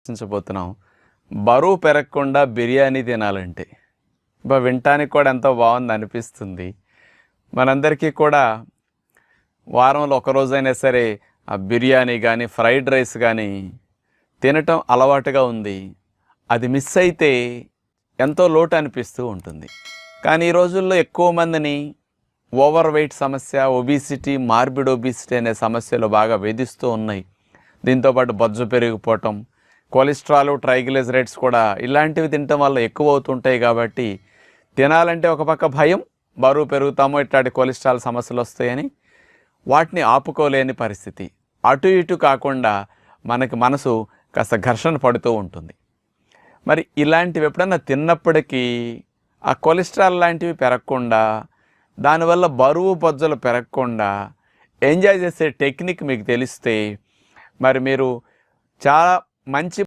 చర్చించబోతున్నాం. బరువు పెరగకుండా బిర్యానీ తినాలంటే వినటానికి కూడా ఎంతో బాగుంది అనిపిస్తుంది. మనందరికీ కూడా వారంలో ఒకరోజైనా సరే ఆ బిర్యానీ కానీ ఫ్రైడ్ రైస్ కానీ తినటం అలవాటుగా ఉంది. అది మిస్ అయితే ఎంతో లోటు అనిపిస్తూ ఉంటుంది. కానీ ఈ రోజుల్లో ఎక్కువ మందిని ఓవర్ వెయిట్ సమస్య, ఒబిసిటీ, మార్బిడ్ ఒబిసిటీ అనే సమస్యలు బాగా వేధిస్తూ ఉన్నాయి. దీంతోపాటు బొజ్జు పెరిగిపోవటం, కొలెస్ట్రాల్, ట్రైగ్లిజరైడ్స్ కూడా ఇలాంటివి తినటం వల్ల ఎక్కువ అవుతుంటాయి. కాబట్టి తినాలంటే ఒక పక్క భయం, బరువు పెరుగుతామో ఇట్లాంటి కొలెస్ట్రాల్ సమస్యలు వస్తాయని వాటిని ఆపుకోలేని పరిస్థితి. అటు ఇటు కాకుండా మనకి మనసు కాస్త ఘర్షణ పడుతూ ఉంటుంది. మరి ఇలాంటివి ఎప్పుడన్నా తిన్నప్పటికీ ఆ కొలెస్ట్రాల్ లాంటివి పెరగకుండా, దానివల్ల బరువు బొజ్జలు పెరగకుండా ఎంజాయ్ చేసే టెక్నిక్ మీకు తెలిస్తే మరి మీరు చాలా మంచి